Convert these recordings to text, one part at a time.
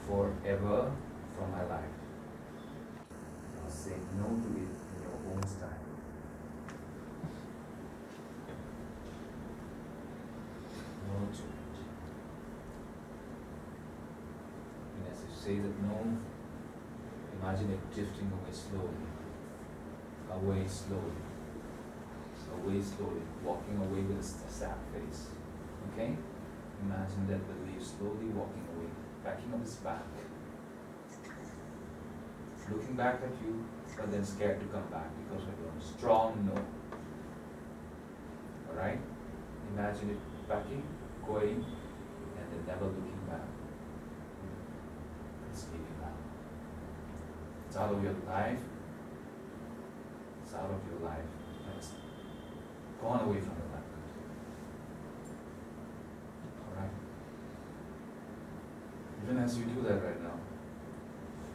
forever from my life. I'll say no to it in your own style. No to it. And as you say that no, imagine it drifting away slowly. Away slowly. Away slowly. Walking away with a sad face. Okay? Imagine that belief slowly walking away, backing up its back. Looking back at you, but then scared to come back because of your strong no. Alright? Imagine it backing, going, and then never looking back. It's leaving now. It's out of your life. It's out of your life. It's gone away from your life. Alright? Even as you do that right now,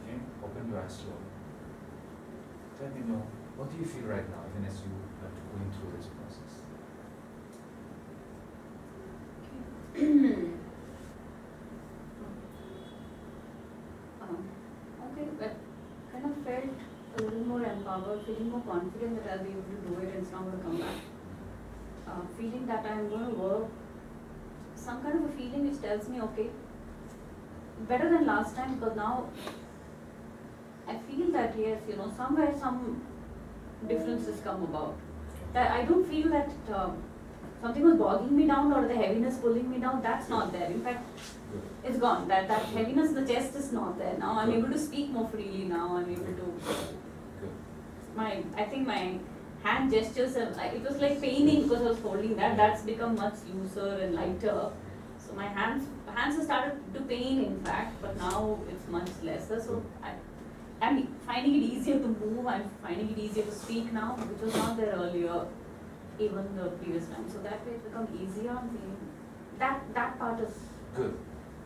okay? Open your eyes slowly. Let me know, what do you feel right now, even as you are going through this process? Okay, but kind of felt a little more empowered, feeling more confident that I'll be able to do it and it's not going to come back. Feeling that I'm going to work, some kind of a feeling which tells me, okay, better than last time, because now I feel that yes, you know, somewhere some differences come about. That I don't feel that something was bogging me down or the heaviness pulling me down. That's not there. In fact, it's gone. That heaviness in the chest is not there. Now I'm able to speak more freely. Now I'm able to. I think my hand gestures. It was like paining because I was holding that. That's become much looser and lighter. So my hands have started to pain, in fact, but now it's much lesser. So I'm finding it easier to move. I'm finding it easier to speak now, which was not there earlier, even the previous time. So that way it's become easier. That part is good.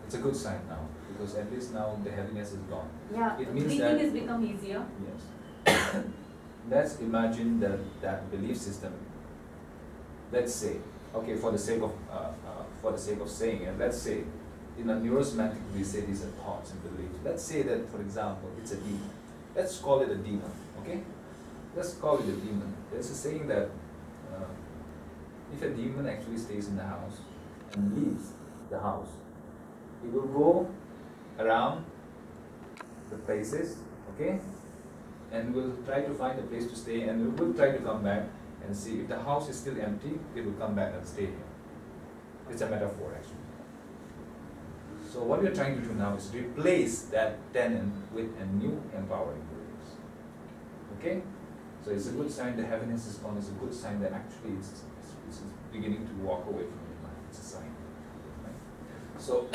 It's a good sign now, because at least now the heaviness is gone. Yeah, it means breathing has become easier. Yes. Let's imagine that belief system. Let's say, okay, for the sake of saying it, let's say, in a neurosemantic, we say these are thoughts and beliefs. Let's say that, for example, it's a demon. Let's call it a demon, okay? Let's call it a demon. There's a saying that if a demon actually stays in the house and leaves the house, it will go around the places, okay? And will try to find a place to stay, and it will try to come back and see if the house is still empty, it will come back and stay here. It's a metaphor, actually. So what we are trying to do now is replace that tenant with a new empowering beliefs. Okay? So it's a good sign the heaviness is gone. It's a good sign that actually it's beginning to walk away from your mind. It's a sign. Right? So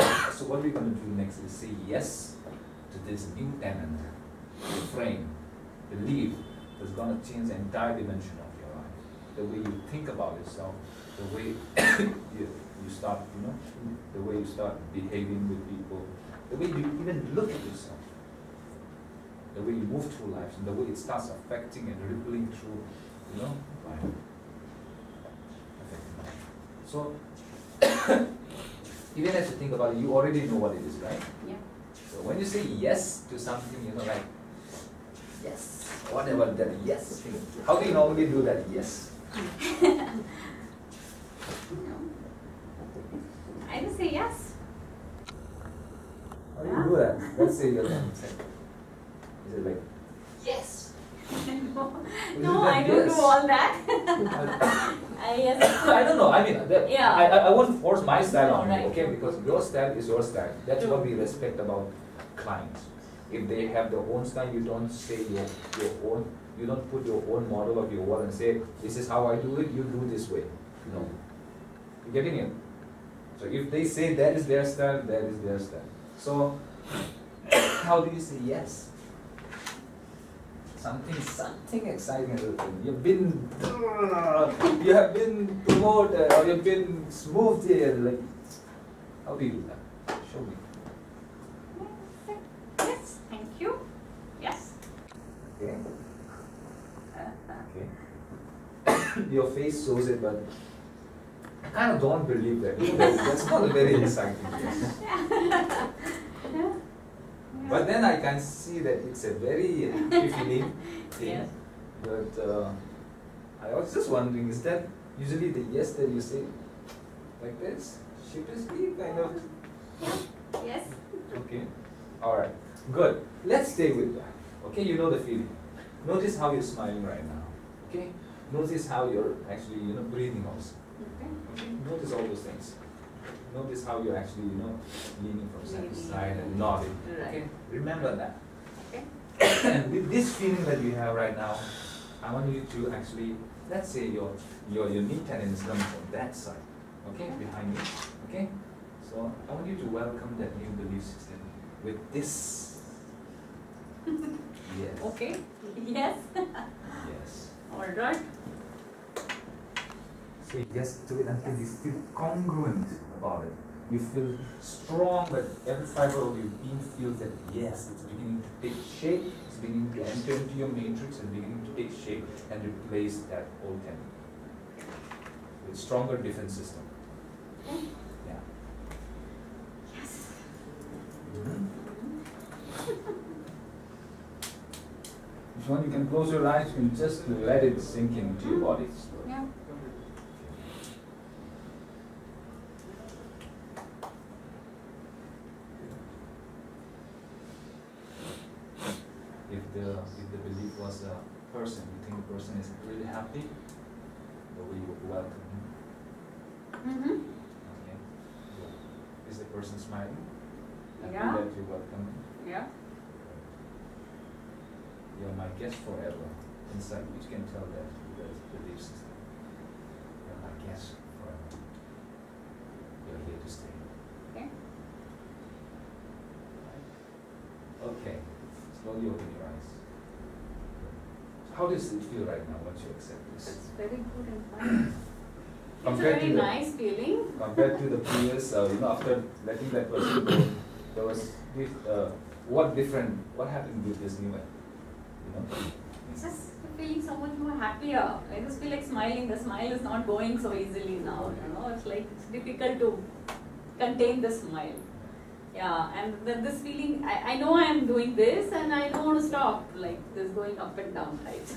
what we're going to do next is say yes to this new tenant, frame, belief that's going to change the entire dimension of your life. The way you think about yourself, the way you start, the way you start behaving with people, the way you even look at yourself, the way you move through life, and the way it starts affecting and rippling through, life. So, even as you think about it, you already know what it is, right? Yeah. So when you say yes to something, like, yes, whatever that yes thing, how do you normally do that yes? I just say yes. How do you do that? Let's say you're is it like, yes? No, I don't do all that. I don't know. I mean, yeah. I won't force my style on right. you, okay? Because your style is your style. That's what we respect about clients. If they have their own style, you don't say your own. You don't put your own model of your work and say, this is how I do it, you do this way. No. You getting it? So if they say that is their style, that is their style. So how do you say yes? Something exciting has happened. You have been promoted, or you've been moved here. Like, how do you do that? Show me. Yes, thank you. Yes. Okay. Okay. Your face shows it, but I kind of don't believe that. That's not a very exciting yes. Yeah. But then I can see that it's a very happy feeling thing. Yes. But I was just wondering, is that usually the yes that you say like this? Sheepishly, kind of? Yes. Okay. Alright. Good. Let's stay with that. Okay, you know the feeling. Notice how you're smiling right now. Okay? Notice how you're actually, breathing also. Okay. Okay? Notice all those things. Notice how you're actually, leaning from side to side and nodding. Right. Okay? Remember that. Okay. And with this feeling that you have right now, I want you to actually, let's say your knee tendon is coming from that side. Okay? Behind you. Okay? So I want you to welcome that new belief system with this. Yes. Okay. Yes. Yes. All right. Say yes to it until you feel congruent about it. You feel strong that every fiber of your being feels that yes, it's beginning to take shape, it's beginning to enter into your matrix and beginning to take shape and replace that old tendon with stronger defense system. Yeah. Yes. If you want, you can close your eyes and just let it sink into your body. Yeah. If the belief was a person, you think the person is really happy, the way you welcome him. Okay. Yeah. Is the person smiling? Happy Yeah. that you welcome him? Yeah. You're my guest forever. Inside, which can tell that the belief system. You're my guest forever. You're here to stay. Okay. Okay. Slowly open your eyes. How does it feel right now once you accept this? It's very good and fun. It's a Compared very to the- nice feeling. Compared to the previous, after letting that person go, there was this, what happened with this new one? It's just feeling so much more happier. I just feel like smiling. The smile is not going so easily now. It's like it's difficult to contain the smile. Yeah, and then this feeling, I know I am doing this and I don't want to stop, like this going up and down, right?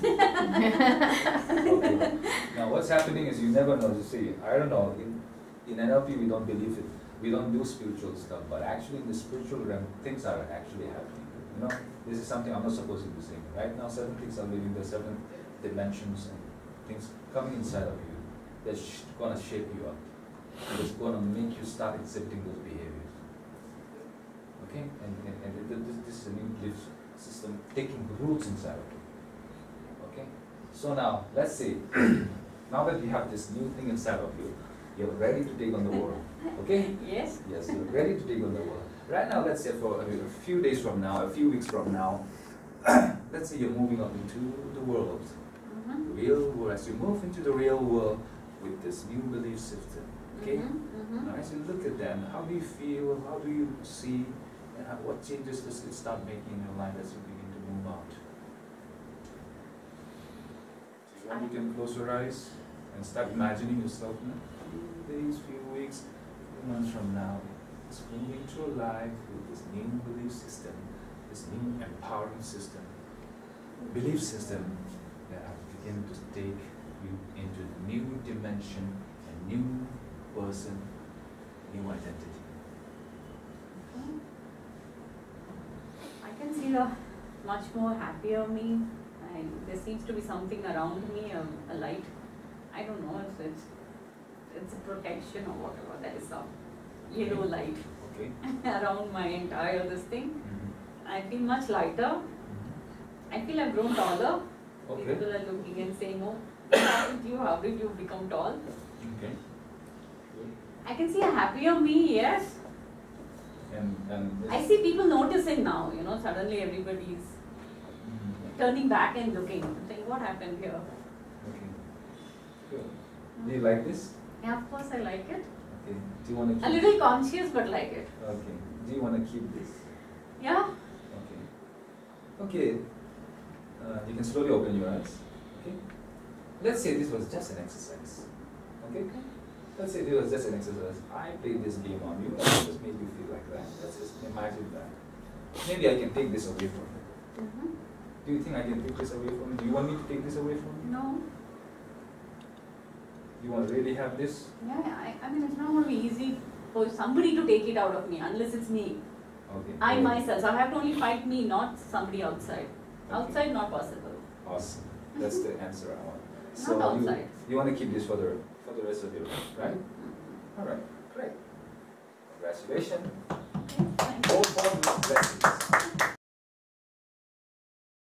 Okay. Now what's happening is you never know. You see, I don't know, in NLP we don't believe it. We don't do spiritual stuff, but actually in the spiritual realm, things are actually happening. This is something I'm not supposed to be saying. Right now, certain things are living, there's certain dimensions and things coming inside of you that's going to shape you up. It's going to make you start exhibiting those behaviors. Okay? And this is a new belief system taking roots inside of you. Okay? So now, let's say, now that you have this new thing inside of you, you're ready to take on the world. Okay? Yes. Yes, you're ready to take on the world. Right now, let's say for a few days from now, a few weeks from now, let's say you're moving up into the world. The real world. As you move into the real world with this new belief system. Okay? Now, as you look at them, how do you feel? How do you see? And what changes does it start making in your life as you begin to move out? So you can close your eyes and start imagining yourself in a few days, few weeks, few months from now, just moving through life with this new belief system, this new empowering system, belief system that begin to take you into a new dimension, a new person, new identity. I can see a much more happier me. There seems to be something around me, a light. I don't know if it's a protection or whatever. There is a yellow light around my entire this thing. I feel much lighter. I feel I've grown taller. People are looking and saying, "Oh, how did you become tall?" Okay. I can see a happier me, yes. And I see people noticing now, suddenly everybody's turning back and looking, saying, what happened here? Okay. Good. Do you like this? Yeah, of course I like it. Okay. Do you want to keep A little conscious, but like it. Okay. Do you want to keep this? Yeah. Okay. Okay. You can slowly open your eyes. Okay. Let's say this was just an exercise. Okay. Let's say this was just an exercise. I played this game on you and I just made you feel like that. Let's just imagine that. maybe I can take this away from you. Do you think I can take this away from you? Do you want me to take this away from you? No. You want to really have this? Yeah, I mean, it's not going to be easy for somebody to take it out of me unless it's me. Okay. I myself. So I have to only fight me, not somebody outside. Okay. Outside, not possible. Awesome. That's the answer I want. So not outside. You want to keep this for the rest of your life, right? All right. Great. Congratulations.